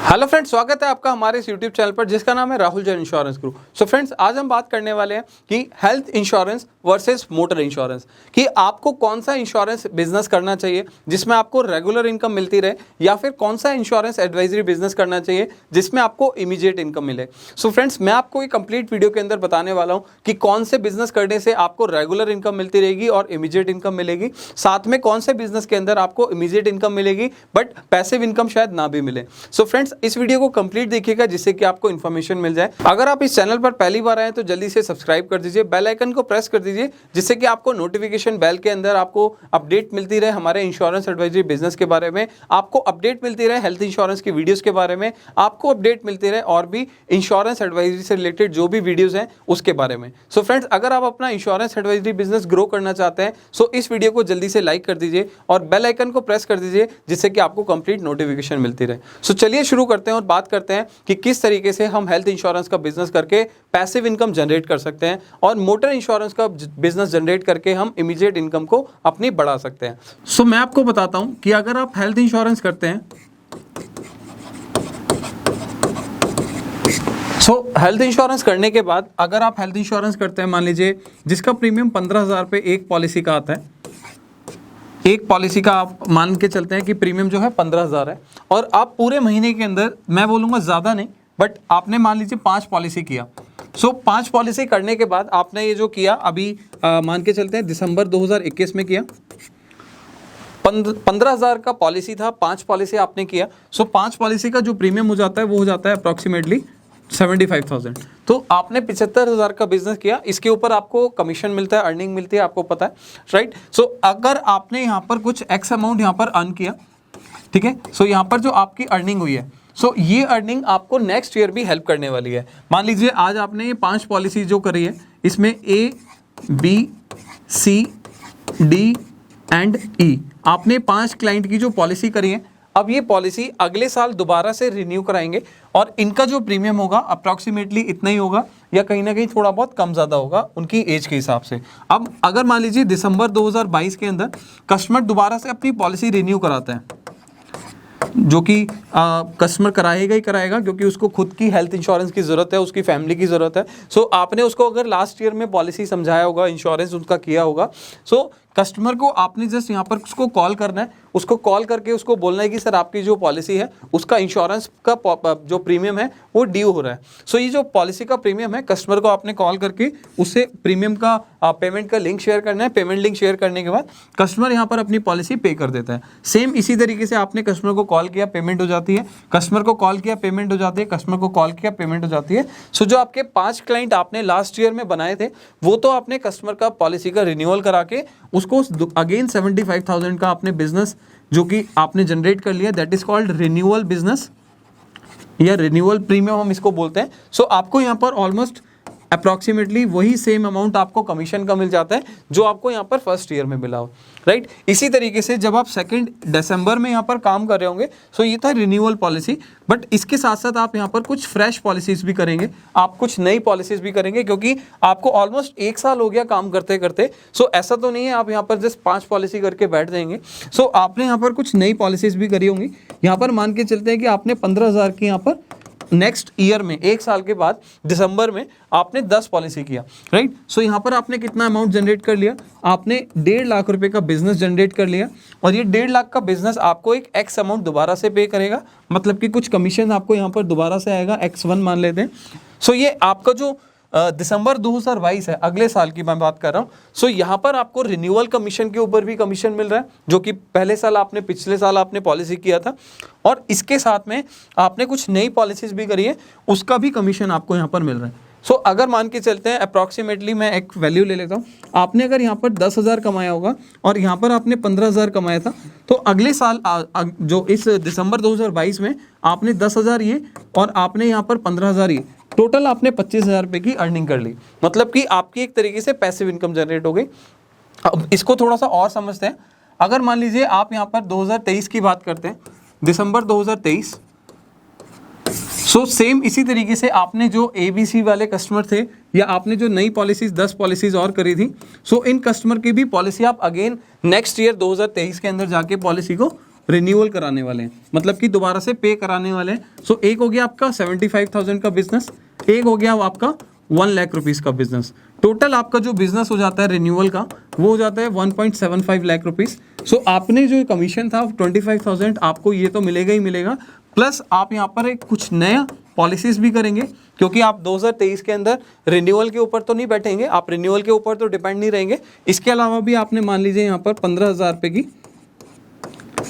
Hello friends, स्वागत है आपका हमारे इस यूट्यूब चैनल पर जिसका नाम है Rahul Jain insurance group. So friends, आज हम बात करने वाले हैं कि health insurance versus motor insurance, कि आपको कौन सा इंश्योरेंस बिजनेस करना चाहिए जिसमें आपको रेगुलर इनकम मिलती रहे, या फिर कौन सा इंश्योरेंस एडवाइजरी बिजनेस करना चाहिए जिसमें आपको इमीडिएट इनकम मिले। सो फ्रेंड्स, मैं आपको एक कंप्लीट वीडियो के अंदर बताने वाला हूँ कि कौन से बिजनेस करने से आपको रेगुलर इनकम मिलती रहेगी और इमीडिएट इनकम मिलेगी, साथ में कौन से बिजनेस के अंदर आपको इमीडिएट इनकम मिलेगी बट पैसिव इनकम शायद ना भी मिले। सो फ्रेंड्स, इस वीडियो को कंप्लीट देखिएगा जिससे कि आपको इन्फॉर्मेशन मिल जाए। अगर आप इस चैनल पर पहली बार आए तो जल्दी से सब्सक्राइब कर दीजिए, बेल आइकन को प्रेस कर दीजिए जिससे कि आपको नोटिफिकेशन बेल के अंदर आपको अपडेट मिलती रहे हमारे इंश्योरेंस एडवाइजरी बिजनेस के बारे में, आपको अपडेट मिलती रहे हेल्थ इंश्योरेंस की वीडियोस के बारे में, आपको अपडेट मिलती रहे और भी इंश्योरेंस एडवाइजरी से रिलेटेड जो भी वीडियोस हैं उसके बारे में। सो फ्रेंड्स, अगर आप अपना इंश्योरेंस एडवाइजरी बिजनेस ग्रो करना चाहते हैं सो इस वीडियो को जल्दी से लाइक कर दीजिए और बेल आइकन को प्रेस कर दीजिए जिससे कि आपको कंप्लीट नोटिफिकेशन मिलती रहे। सो चलिए शुरू करते हैं और बात करते हैं कि किस तरीके से हम हेल्थ इंश्योरेंस का बिजनेस करके पैसिव इनकम जनरेट कर सकते हैं और मोटर इंश्योरेंस का बिजनेस जनरेट करके हम इमीडिएट इनकम को अपनी बढ़ा सकते हैं। सो मैं आपको बताता हूं कि अगर आप हेल्थ इंश्योरेंस करते हैं हेल्थ इंश्योरेंस करने के बाद अगर आप हेल्थ इंश्योरेंस करते हैं, मान लीजिए जिसका प्रीमियम 15,000 पे एक पॉलिसी का आता है, एक पॉलिसी का आप मान के चलते हैं कि प्रीमियम जो है 15,000 है और आप पूरे महीने के अंदर, मैं बोलूँगा ज़्यादा नहीं बट आपने मान लीजिए 5 पॉलिसी किया। 5 पॉलिसी करने के बाद आपने ये जो किया अभी मान के चलते हैं दिसंबर 2021 में किया, 15,000 का पॉलिसी था, 5 पॉलिसी आपने किया। 5 पॉलिसी का जो प्रीमियम हो जाता है वो हो जाता है अप्रॉक्सीमेटली 75,000। तो आपने 75,000 का बिजनेस किया, इसके ऊपर आपको कमीशन मिलता है, अर्निंग मिलती है, आपको पता है, राइट। अगर आपने यहाँ पर कुछ एक्स अमाउंट यहाँ पर अर्न किया, ठीक है, यहाँ पर जो आपकी अर्निंग हुई है, ये अर्निंग आपको नेक्स्ट ईयर भी हेल्प करने वाली है। मान लीजिए आज आपने ये 5 पॉलिसी जो करी है, इसमें A, B, C, D and E, आपने 5 क्लाइंट की जो पॉलिसी करी है, अब ये पॉलिसी अगले साल दोबारा से रिन्यू कराएंगे और इनका जो प्रीमियम होगा अप्रॉक्सीमेटली इतना ही होगा या कहीं ना कहीं थोड़ा बहुत कम ज़्यादा होगा उनकी एज के हिसाब से। अब अगर मान लीजिए दिसंबर 2022 के अंदर कस्टमर दोबारा से अपनी पॉलिसी रिन्यू कराता है, जो कि कस्टमर कराएगा ही कराएगा क्योंकि उसको खुद की हेल्थ इंश्योरेंस की ज़रूरत है, उसकी फैमिली की ज़रूरत है। आपने उसको अगर लास्ट ईयर में पॉलिसी समझाया होगा, इंश्योरेंस उनका किया होगा, कस्टमर को आपने जस्ट यहाँ पर उसको कॉल करना है, उसको कॉल करके उसको बोलना है कि सर आपकी जो पॉलिसी है उसका इंश्योरेंस का जो प्रीमियम है वो ड्यू हो रहा है। ये जो पॉलिसी का प्रीमियम है, कस्टमर को आपने कॉल करके उससे प्रीमियम का पेमेंट का लिंक शेयर करना है। पेमेंट लिंक शेयर करने के बाद कस्टमर यहाँ पर अपनी पॉलिसी पे कर देता है। सेम इसी तरीके से आपने कस्टमर को कॉल किया, पेमेंट हो जाती है, कस्टमर को कॉल किया, पेमेंट हो जाती है, कस्टमर को कॉल किया, पेमेंट हो जाती है। जो आपके 5 क्लाइंट आपने लास्ट ईयर में बनाए थे वो तो आपने कस्टमर का पॉलिसी का रिन्यूअल करा के उसको अगेन 75,000 का आपने बिजनेस जो कि आपने जनरेट कर लिया, that is called renewal business या रिन्यूअल प्रीमियम हम इसको बोलते हैं। आपको यहाँ पर ऑलमोस्ट अप्रॉक्सीमेटली वही सेम अमाउंट आपको कमीशन का मिल जाता है जो आपको यहाँ पर फर्स्ट ईयर में मिला हो, राइट। इसी तरीके से जब आप 2 दिसंबर में यहाँ पर काम कर रहे होंगे, ये था रिन्यूअल पॉलिसी, बट इसके साथ साथ आप यहाँ पर कुछ फ्रेश पॉलिसीज भी करेंगे, आप कुछ नई पॉलिसीज भी करेंगे क्योंकि आपको ऑलमोस्ट 1 साल हो गया काम करते करते। ऐसा तो नहीं है आप यहाँ पर जस्ट 5 पॉलिसी करके बैठ जाएंगे। आपने यहाँ पर कुछ नई पॉलिसीज भी करी होंगी। यहाँ पर मान के चलते हैं कि आपने 15,000 की यहाँ पर नेक्स्ट ईयर में 1 साल के बाद दिसंबर में आपने 10 पॉलिसी किया, राइट। यहाँ पर आपने कितना अमाउंट जनरेट कर लिया, आपने 1.5 लाख रुपए का बिजनेस जनरेट कर लिया और ये 1.5 लाख का बिजनेस आपको एक एक्स अमाउंट दोबारा से पे करेगा, मतलब कि कुछ कमीशन आपको यहाँ पर दोबारा से आएगा, X1 मान लेते हैं। ये आपका जो दिसंबर 2022 है, अगले साल की मैं बात कर रहा हूँ। यहाँ पर आपको रिन्यूअल कमीशन के ऊपर भी कमीशन मिल रहा है जो कि पिछले साल आपने पॉलिसी किया था, और इसके साथ में आपने कुछ नई पॉलिसीज भी करी है, उसका भी कमीशन आपको यहाँ पर मिल रहा है। अगर मान के चलते हैं अप्रॉक्सीमेटली, मैं एक वैल्यू ले लेता हूँ, आपने अगर यहाँ पर 10,000 कमाया होगा और यहाँ पर आपने 15,000 कमाया था, तो अगले साल जो इस दिसंबर 2022 में आपने 10,000 ये और आपने यहाँ पर 15,000 ये, टोटल आपने 25,000 रुपये की अर्निंग कर ली, मतलब कि आपकी एक तरीके से पैसिव इनकम जनरेट हो गई। अब इसको थोड़ा सा और समझते हैं। अगर मान लीजिए आप यहाँ पर 2023 की बात करते हैं, दिसंबर 2023, सेम इसी तरीके से आपने जो ABC वाले कस्टमर थे या आपने जो नई पॉलिसीज 10 पॉलिसीज और करी थी, इन कस्टमर की भी पॉलिसी आप अगेन नेक्स्ट ईयर 2023 के अंदर जाके पॉलिसी को रिन्यूअल कराने वाले हैं, मतलब कि दोबारा से पे कराने वाले हैं। सो एक हो गया आपका 75,000 का बिजनेस, एक हो गया आपका 1 लाख रुपीज़ का बिजनेस। टोटल आपका जो बिजनेस हो जाता है रिन्यूअल का वो हो जाता है 1.75 लाख रुपीज़। सो आपने जो कमीशन था 25,000 आपको ये तो मिलेगा ही मिलेगा, प्लस आप यहाँ पर एक कुछ नया पॉलिसीज भी करेंगे, क्योंकि आप 2023 के अंदर रिन्यूअल के ऊपर तो नहीं बैठेंगे, आप रिन्यूअल के ऊपर तो डिपेंड नहीं रहेंगे। इसके अलावा भी आपने मान लीजिए यहाँ पर 15,000 रुपये की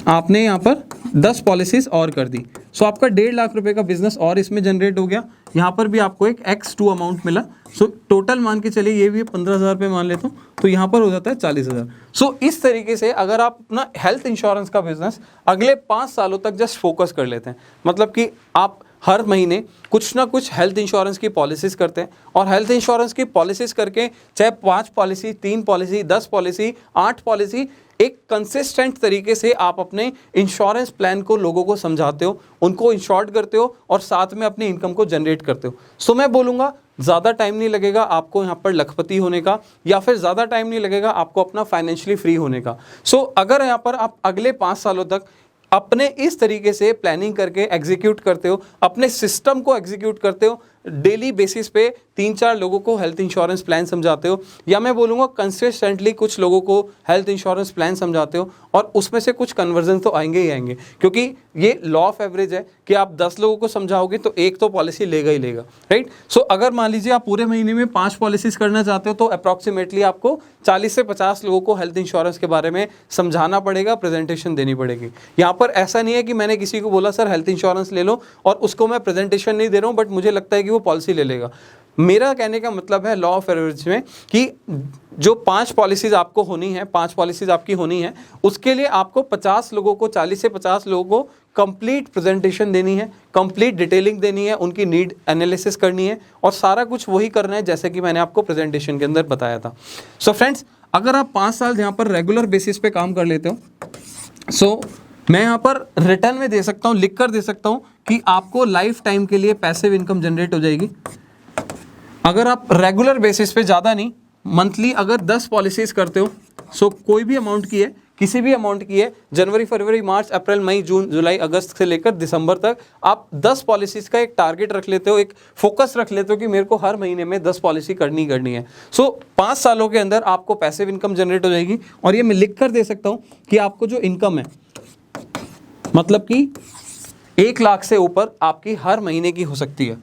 आपने यहाँ पर 10 पॉलिसीज और कर दी। सो आपका 1.5 लाख रुपए का बिजनेस और इसमें जनरेट हो गया। यहाँ पर भी आपको एक X2 अमाउंट मिला। सो टोटल मान के चलिए ये भी 15,000 रुपये मान लेता हूँ, तो यहाँ पर हो जाता है 40,000। सो इस तरीके से अगर आप अपना हेल्थ इंश्योरेंस का बिजनेस अगले 5 सालों तक जस्ट फोकस कर लेते हैं, मतलब कि आप हर महीने कुछ ना कुछ हेल्थ इंश्योरेंस की पॉलिसीज करते हैं, और हेल्थ इंश्योरेंस की पॉलिसीज करके चाहे 5 पॉलिसी, 3 पॉलिसी, 10 पॉलिसी, 8 पॉलिसी, एक कंसिस्टेंट तरीके से आप अपने इंश्योरेंस प्लान को लोगों को समझाते हो, उनको इंश्योर्ड करते हो और साथ में अपनी इनकम को जनरेट करते हो। सो मैं बोलूँगा ज़्यादा टाइम नहीं लगेगा आपको यहाँ पर लखपति होने का, या फिर ज़्यादा टाइम नहीं लगेगा आपको अपना फाइनेंशियली फ्री होने का। सो अगर यहाँ पर आप अगले 5 सालों तक अपने इस तरीके से प्लानिंग करके एग्जीक्यूट करते हो, अपने सिस्टम को एग्जीक्यूट करते हो, डेली बेसिस पे 3-4 लोगों को हेल्थ इंश्योरेंस प्लान समझाते हो, या मैं बोलूँगा कंसिस्टेंटली कुछ लोगों को हेल्थ इंश्योरेंस प्लान समझाते हो, और उसमें से कुछ कन्वर्जन तो आएंगे ही आएंगे, क्योंकि ये लॉ ऑफ एवरेज है कि आप 10 लोगों को समझाओगे तो एक तो पॉलिसी लेगा ही लेगा, राइट। सो अगर मान लीजिए आप पूरे महीने में 5 पॉलिसीज करना चाहते हो तो अप्रॉक्सीमेटली आपको 40 से 50 लोगों को हेल्थ इंश्योरेंस के बारे में समझाना पड़ेगा, प्रेजेंटेशन देनी पड़ेगी। यहाँ पर ऐसा नहीं है कि मैंने किसी को बोला सर हेल्थ इंश्योरेंस ले लो और उसको मैं प्रेजेंटेशन नहीं दे रहा हूँ बट मुझे लगता है कि वो पॉलिसी ले लेगा। मेरा कहने का मतलब है लॉ ऑफ एवरेज में कि जो 5 पॉलिसीज आपको होनी है, 5 पॉलिसीज आपकी होनी है, उसके लिए आपको 50 लोगों को, 40 से 50 लोगों को कंप्लीट प्रेजेंटेशन देनी है, कंप्लीट डिटेलिंग देनी है, उनकी नीड एनालिसिस करनी है, और सारा कुछ वही करना है जैसे कि मैंने आपको प्रेजेंटेशन के अंदर बताया था। सो फ्रेंड्स, अगर आप 5 साल यहाँ पर रेगुलर बेसिस पे काम कर लेते हो, सो मैं यहाँ पर रिटर्न में दे सकता हूँ, लिख कर दे सकता हूँ कि आपको लाइफ टाइम के लिए पैसिव इनकम जनरेट हो जाएगी। अगर आप रेगुलर बेसिस पे, ज़्यादा नहीं, मंथली अगर 10 पॉलिसीज करते हो, सो कोई भी अमाउंट की है, किसी भी अमाउंट की है, जनवरी, फरवरी, मार्च, अप्रैल, मई, जून, जुलाई, अगस्त से लेकर दिसंबर तक आप 10 पॉलिसीज का एक टारगेट रख लेते हो, एक फोकस रख लेते हो कि मेरे को हर महीने में 10 पॉलिसी करनी है। सो 5 सालों के अंदर आपको पैसिव इनकम जनरेट हो जाएगी। और ये मैं लिख कर दे सकता हूँ कि आपको जो इनकम है, मतलब कि 1 लाख से ऊपर आपकी हर महीने की हो सकती है,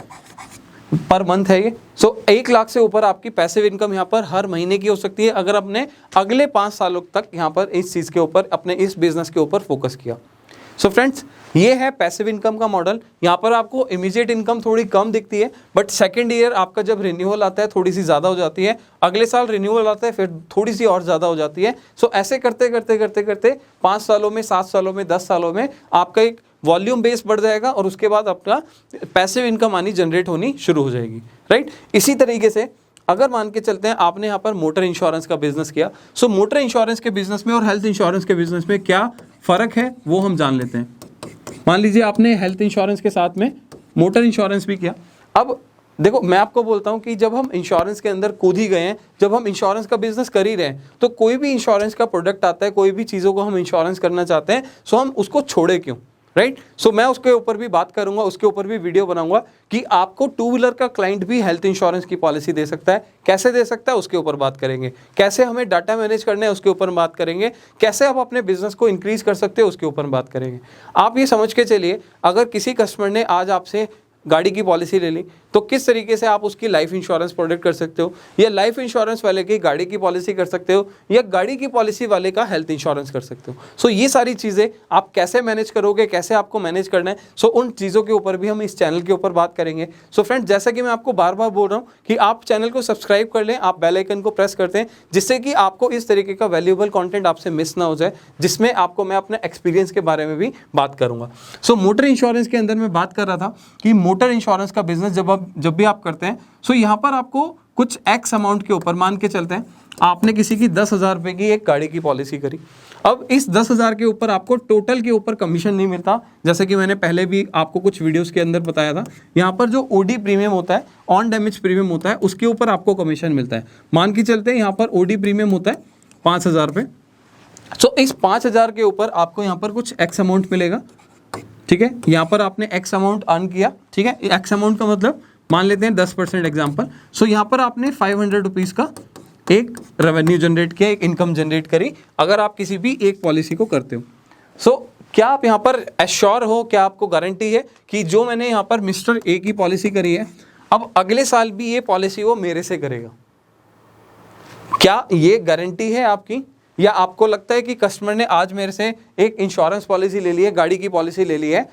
पर मंथ है ये। सो 1 लाख से ऊपर आपकी पैसिव इनकम यहाँ पर हर महीने की हो सकती है अगर आपने अगले 5 सालों तक यहाँ पर इस चीज़ के ऊपर, अपने इस बिजनेस के ऊपर फोकस किया। सो फ्रेंड्स, ये है पैसिव इनकम का मॉडल। यहाँ पर आपको इमीडिएट इनकम थोड़ी कम दिखती है, बट सेकेंड ईयर आपका जब रिन्यूअल आता है थोड़ी सी ज़्यादा हो जाती है, अगले साल रिन्यूअल आता है फिर थोड़ी सी और ज़्यादा हो जाती है। सो ऐसे करते करते करते करते 5 सालों में, 7 सालों में, 10 सालों में आपका एक वॉल्यूम बेस बढ़ जाएगा और उसके बाद आपका पैसिव इनकम आनी जनरेट होनी शुरू हो जाएगी, राइट। इसी तरीके से अगर मान के चलते हैं आपने यहाँ पर मोटर इंश्योरेंस का बिजनेस किया, सो मोटर इंश्योरेंस के बिजनेस में और हेल्थ इंश्योरेंस के बिजनेस में क्या फ़र्क है वो हम जान लेते हैं। मान लीजिए आपने हेल्थ इंश्योरेंस के साथ में मोटर इंश्योरेंस भी किया। अब देखो, मैं आपको बोलता हूँ कि जब हम इंश्योरेंस के अंदर कूद ही गए हैं, जब हम इंश्योरेंस का बिजनेस कर ही रहे हैं, तो कोई भी इंश्योरेंस का प्रोडक्ट आता है, कोई भी चीज़ों को हम इंश्योरेंस करना चाहते हैं, सो हम उसको छोड़े क्यों, राइट। सो मैं उसके ऊपर भी बात करूंगा, उसके ऊपर भी वीडियो बनाऊंगा कि आपको 2 व्हीलर का क्लाइंट भी हेल्थ इंश्योरेंस की पॉलिसी दे सकता है, कैसे दे सकता है उसके ऊपर बात करेंगे, कैसे हमें डाटा मैनेज करना है उसके ऊपर बात करेंगे, कैसे आप अपने बिजनेस को इंक्रीज कर सकते हो उसके ऊपर बात करेंगे। आप ये समझ के चलिए, अगर किसी कस्टमर ने आज आपसे गाड़ी की पॉलिसी ले ली तो किस तरीके से आप उसकी लाइफ इंश्योरेंस प्रोडक्ट कर सकते हो, या लाइफ इंश्योरेंस वाले की गाड़ी की पॉलिसी कर सकते हो, या गाड़ी की पॉलिसी वाले का हेल्थ इंश्योरेंस कर सकते हो। सो ये सारी चीज़ें आप कैसे मैनेज करोगे, कैसे आपको मैनेज करना है, सो उन चीज़ों के ऊपर भी हम इस चैनल के ऊपर बात करेंगे। सो फ्रेंड्स, जैसा कि मैं आपको बार बार बोल रहा हूँ कि आप चैनल को सब्सक्राइब कर लें, आप बेल आइकन को प्रेस करते हैं, जिससे कि आपको इस तरीके का वैल्यूएबल कंटेंट आपसे मिस ना हो जाए, जिसमें आपको मैं अपने एक्सपीरियंस के बारे में भी बात करूँगा। सो मोटर इंश्योरेंस के अंदर मैं बात कर रहा था कि मोटर इंश्योरेंस का बिजनेस जब भी आप करते हैं, सो यहाँ पर आपको कुछ एक्स अमाउंट के ऊपर, मान के चलते हैं आपने किसी की 10,000 रुपये की एक गाड़ी की पॉलिसी करी। अब इस 10,000 के ऊपर आपको टोटल के ऊपर कमीशन नहीं मिलता, जैसे कि मैंने पहले भी आपको कुछ वीडियोस के अंदर बताया था। यहाँ पर जो ओडी प्रीमियम होता है, ऑन डैमेज प्रीमियम होता है, उसके ऊपर आपको कमीशन मिलता है। मान के चलते हैं यहाँ पर ओडी प्रीमियम होता है 5,000 रुपये, सो इस 5,000 के ऊपर आपको यहाँ पर कुछ एक्स अमाउंट मिलेगा, ठीक है। यहाँ पर आपने एक्स अमाउंट अर्न किया, ठीक है। एक्स अमाउंट का मतलब मान लेते हैं 10% एग्जाम्पल। सो यहाँ पर आपने 500 रुपीज़ का एक रेवेन्यू जनरेट किया, एक इनकम जनरेट करी, अगर आप किसी भी एक पॉलिसी को करते हो। सो क्या आप यहाँ पर एश्योर हो, क्या आपको गारंटी है कि जो मैंने यहाँ पर मिस्टर ए की पॉलिसी करी है, अब अगले साल भी ये पॉलिसी वो मेरे से करेगा? क्या ये गारंटी है आपकी? या आपको लगता है कि कस्टमर ने आज मेरे से एक इंश्योरेंस पॉलिसी ले ली है, गाड़ी की पॉलिसी ले ली है,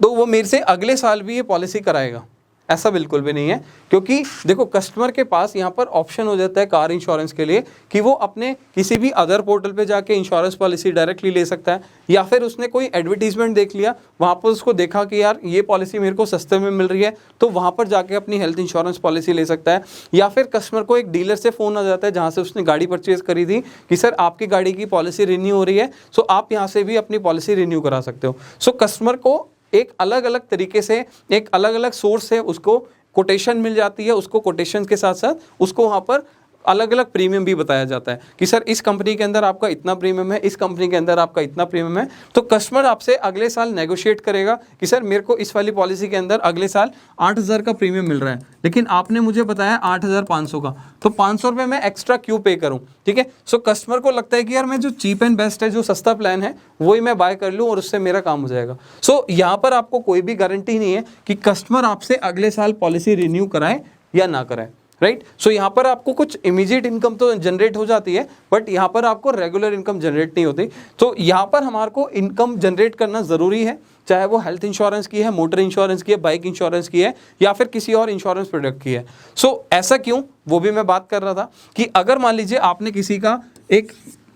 तो वो मेरे से अगले साल भी ये पॉलिसी कराएगा? ऐसा बिल्कुल भी नहीं है, क्योंकि देखो कस्टमर के पास यहाँ पर ऑप्शन हो जाता है कार इंश्योरेंस के लिए कि वो अपने किसी भी अदर पोर्टल पे जाके इंश्योरेंस पॉलिसी डायरेक्टली ले सकता है, या फिर उसने कोई एडवर्टीजमेंट देख लिया, वहाँ पर उसको देखा कि यार ये पॉलिसी मेरे को सस्ते में मिल रही है, तो वहाँ पर जाके अपनी हेल्थ इंश्योरेंस पॉलिसी ले सकता है। या फिर कस्टमर को एक डीलर से फ़ोन आ जाता है जहाँ से उसने गाड़ी परचेज करी थी कि सर आपकी गाड़ी की पॉलिसी रिन्यू हो रही है, सो आप यहाँ से भी अपनी पॉलिसी रिन्यू करा सकते हो। सो कस्टमर को एक अलग अलग तरीके से, एक अलग अलग सोर्स से उसको कोटेशन मिल जाती है, उसको कोटेशन के साथ साथ उसको वहाँ पर अलग अलग प्रीमियम भी बताया जाता है कि सर इस कंपनी के अंदर आपका इतना प्रीमियम है, इस कंपनी के अंदर आपका इतना प्रीमियम है। तो कस्टमर आपसे अगले साल नेगोशिएट करेगा कि सर मेरे को इस वाली पॉलिसी के अंदर अगले साल 8,000 का प्रीमियम मिल रहा है, लेकिन आपने मुझे बताया 8,500 का, तो 500 रुपये मैं एक्स्ट्रा क्यों पे करूँ, ठीक है। सो कस्टमर को लगता है कि यार मैं जो चीप एंड बेस्ट है, जो सस्ता प्लान है, वही मैं बाय कर लूँ और उससे मेरा काम हो जाएगा। सो यहाँ पर आपको कोई भी गारंटी नहीं है कि कस्टमर आपसे अगले साल पॉलिसी रिन्यू कराए या ना कराए, राइट। सो यहाँ पर आपको कुछ इमीडिएट इनकम तो जनरेट हो जाती है, बट यहाँ पर आपको रेगुलर इनकम जनरेट नहीं होती। तो यहाँ पर हमारे को इनकम जनरेट करना ज़रूरी है, चाहे वो हेल्थ इंश्योरेंस की है, मोटर इंश्योरेंस की है, बाइक इंश्योरेंस की है, या फिर किसी और इंश्योरेंस प्रोडक्ट की है। सो ऐसा क्यों, वो भी मैं बात कर रहा था कि अगर मान लीजिए आपने किसी का एक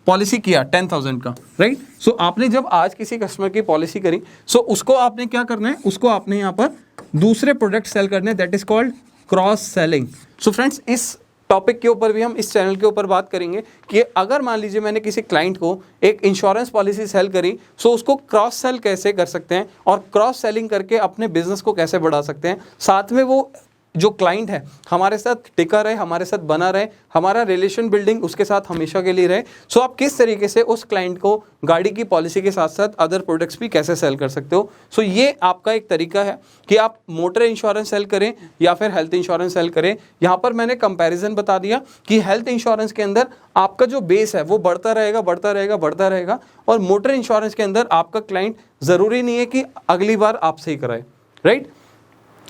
पॉलिसी किया 10,000 का, राइट। सो आपने जब आज किसी कस्टमर की पॉलिसी करी, सो उसको आपने क्या करना है, उसको आपने यहाँ पर दूसरे प्रोडक्ट सेल करने हैं, that is called cross selling. So friends, इस टॉपिक के ऊपर भी हम इस चैनल के ऊपर बात करेंगे कि अगर मान लीजिए मैंने किसी क्लाइंट को एक इंश्योरेंस पॉलिसी सेल करी, सो उसको क्रॉस सेल कैसे कर सकते हैं और क्रॉस सेलिंग करके अपने बिजनेस को कैसे बढ़ा सकते हैं, साथ में वो जो क्लाइंट है हमारे साथ टिका रहे, हमारे साथ बना रहे, हमारा रिलेशन बिल्डिंग उसके साथ हमेशा के लिए रहे। सो आप किस तरीके से उस क्लाइंट को गाड़ी की पॉलिसी के साथ साथ अदर प्रोडक्ट्स भी कैसे सेल कर सकते हो। सो ये आपका एक तरीका है कि आप मोटर इंश्योरेंस सेल करें या फिर हेल्थ इंश्योरेंस सेल करें। यहाँ पर मैंने कंपैरिजन बता दिया कि हेल्थ इंश्योरेंस के अंदर आपका जो बेस है वो बढ़ता रहेगा, बढ़ता रहेगा, बढ़ता रहेगा, और मोटर इंश्योरेंस के अंदर आपका क्लाइंट ज़रूरी नहीं है कि अगली बार आपसे ही कराए, राइट।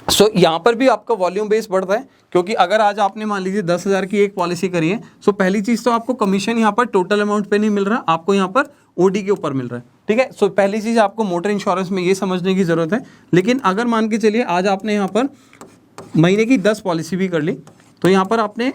सो यहाँ पर भी आपका वॉल्यूम बेस बढ़ता है, क्योंकि अगर आज आपने मान लीजिए 10,000 की एक पॉलिसी करी है, सो पहली चीज़ तो आपको कमीशन यहाँ पर टोटल अमाउंट पे नहीं मिल रहा, आपको यहाँ पर ओडी के ऊपर मिल रहा है, ठीक है। सो पहली चीज़ आपको मोटर इंश्योरेंस में ये समझने की ज़रूरत है। लेकिन अगर मान के चलिए आज आपने यहाँ पर महीने की 10 पॉलिसी भी कर ली, तो यहाँ पर आपने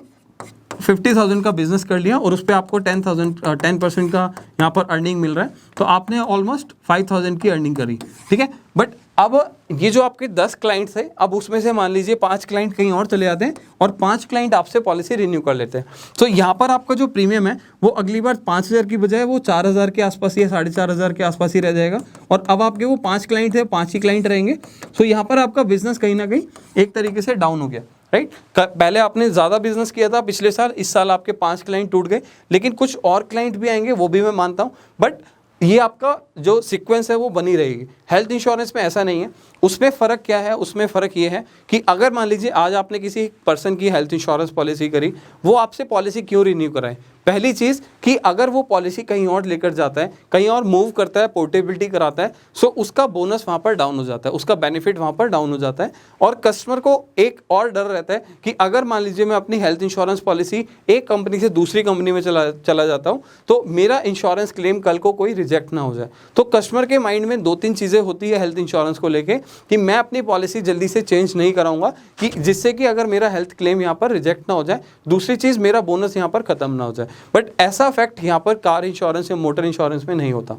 50,000 का बिजनेस कर लिया और उस पर आपको 10% का यहाँ पर अर्निंग मिल रहा है, तो आपने ऑलमोस्ट 5,000 की अर्निंग करी, ठीक है। बट अब ये जो आपके 10 क्लाइंट्स है, अब उसमें से मान लीजिए 5 क्लाइंट कहीं और चले जाते हैं और 5 क्लाइंट आपसे पॉलिसी रिन्यू कर लेते हैं। तो यहाँ पर आपका जो प्रीमियम है वो अगली बार 5,000 की बजाय वो 4,000 के आसपास या 4,500 के आसपास ही रह जाएगा, और अब आपके वो 5 क्लाइंट है, 5 ही क्लाइंट रहेंगे। सो यहाँ पर आपका बिजनेस कहीं ना कहीं एक तरीके से डाउन हो गया, राइट। पहले आपने ज़्यादा बिजनेस किया था पिछले साल, इस साल आपके 5 क्लाइंट टूट गए, लेकिन कुछ और क्लाइंट भी आएंगे, वो भी मैं मानता हूँ, बट ये आपका जो सीक्वेंस है वो बनी रहेगी। हेल्थ इंश्योरेंस में ऐसा नहीं है। उसमें फ़र्क क्या है, उसमें फ़र्क ये है कि अगर मान लीजिए आज आपने किसी पर्सन की हेल्थ इंश्योरेंस पॉलिसी करी, वो आपसे पॉलिसी क्यों रिन्यू कराए। पहली चीज़ कि अगर वो पॉलिसी कहीं और लेकर जाता है, कहीं और मूव करता है, पोर्टेबिलिटी कराता है, सो उसका बोनस वहाँ पर डाउन हो जाता है, उसका बेनिफिट वहाँ पर डाउन हो जाता है। और कस्टमर को एक और डर रहता है कि अगर मान लीजिए मैं अपनी हेल्थ इंश्योरेंस पॉलिसी एक कंपनी से दूसरी कंपनी में चला जाता हूँ, तो मेरा इंश्योरेंस क्लेम कल को कोई रिजेक्ट ना हो जाए। तो कस्टमर के माइंड में 2-3 चीज़ें होती है हेल्थ इंश्योरेंस को लेके कि मैं अपनी पॉलिसी जल्दी से चेंज नहीं कराऊंगा, कि जिससे कि अगर मेरा हेल्थ क्लेम यहाँ पर रिजेक्ट ना हो जाए, दूसरी चीज़ मेरा बोनस यहाँ पर ख़त्म ना हो जाए। बट ऐसा इफेक्ट यहाँ पर कार इंश्योरेंस या मोटर इंश्योरेंस में नहीं होता।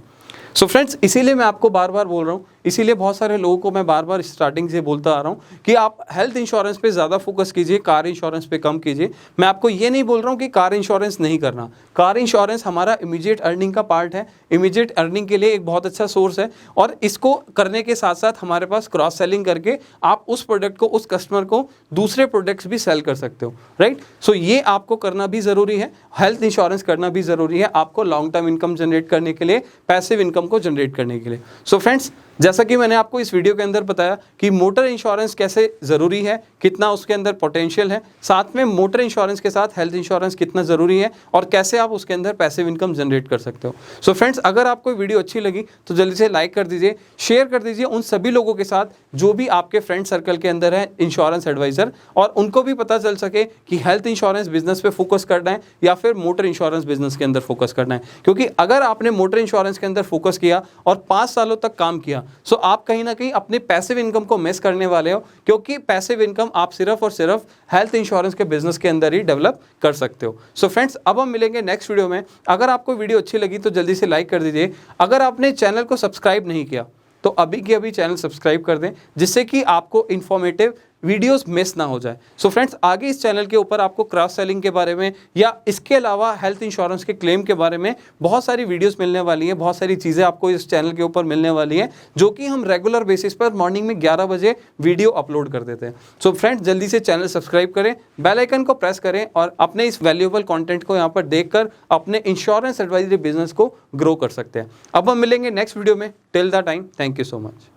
सो फ्रेंड्स, इसीलिए मैं आपको बार बार बोल रहा हूँ, इसीलिए बहुत सारे लोगों को मैं बार बार स्टार्टिंग से बोलता आ रहा हूँ कि आप हेल्थ इंश्योरेंस पे ज़्यादा फोकस कीजिए, कार इंश्योरेंस पे कम कीजिए। मैं आपको ये नहीं बोल रहा हूँ कि कार इंश्योरेंस नहीं करना। कार इंश्योरेंस हमारा इमीडिएट अर्निंग का पार्ट है, इमीडिएट अर्निंग के लिए एक बहुत अच्छा सोर्स है, और इसको करने के साथ साथ हमारे पास क्रॉस सेलिंग करके आप उस प्रोडक्ट को, उस कस्टमर को दूसरे प्रोडक्ट्स भी सेल कर सकते हो, राइट। सो ये आपको करना भी ज़रूरी है, हेल्थ इंश्योरेंस करना भी ज़रूरी है आपको लॉन्ग टर्म इनकम जनरेट करने के लिए, पैसिव इनकम को जनरेट करने के लिए। सो फ्रेंड्स, जैसा कि मैंने आपको इस वीडियो के अंदर बताया कि मोटर इंश्योरेंस कैसे ज़रूरी है, कितना उसके अंदर पोटेंशियल है, साथ में मोटर इंश्योरेंस के साथ हेल्थ इंश्योरेंस कितना ज़रूरी है, और कैसे आप उसके अंदर पैसिव इनकम जनरेट कर सकते हो। सो फ्रेंड्स, अगर आपको वीडियो अच्छी लगी तो जल्दी से लाइक कर दीजिए, शेयर कर दीजिए उन सभी लोगों के साथ जो भी आपके फ्रेंड सर्कल के अंदर है इंश्योरेंस एडवाइज़र, और उनको भी पता चल सके कि हेल्थ इंश्योरेंस बिजनेस पे फोकस करना है या फिर मोटर इंश्योरेंस बिजनेस के अंदर फोकस करना है। क्योंकि अगर आपने मोटर इंश्योरेंस के अंदर फोकस किया और 5 सालों तक काम किया, सो आप कहीं ना कहीं अपने पैसिव इनकम को मिस करने वाले हो, क्योंकि पैसिव इनकम आप सिर्फ और सिर्फ हेल्थ इंश्योरेंस के बिजनेस के अंदर ही डेवलप कर सकते हो। सो फ्रेंड्स, अब हम मिलेंगे नेक्स्ट वीडियो में। अगर आपको वीडियो अच्छी लगी तो जल्दी से लाइक कर दीजिए। अगर आपने चैनल को सब्सक्राइब नहीं किया तो अभी के अभी चैनल सब्सक्राइब कर दें, जिससे कि आपको इन्फॉर्मेटिव वीडियोस मिस ना हो जाए। सो फ्रेंड्स, आगे इस चैनल के ऊपर आपको क्रॉस सेलिंग के बारे में या इसके अलावा हेल्थ इंश्योरेंस के क्लेम के बारे में बहुत सारी वीडियोस मिलने वाली हैं, बहुत सारी चीज़ें आपको इस चैनल के ऊपर मिलने वाली हैं, जो कि हम रेगुलर बेसिस पर मॉर्निंग में 11 बजे वीडियो अपलोड कर देते हैं। सो फ्रेंड्स, जल्दी से चैनल सब्सक्राइब करें, बेल आइकन को प्रेस करें, और अपने इस वैल्यूएबल कंटेंट को यहाँ पर देखकर अपने इंश्योरेंस एडवाइजरी बिजनेस को ग्रो कर सकते हैं। अब हम मिलेंगे नेक्स्ट वीडियो में। Till the time, thank you so much.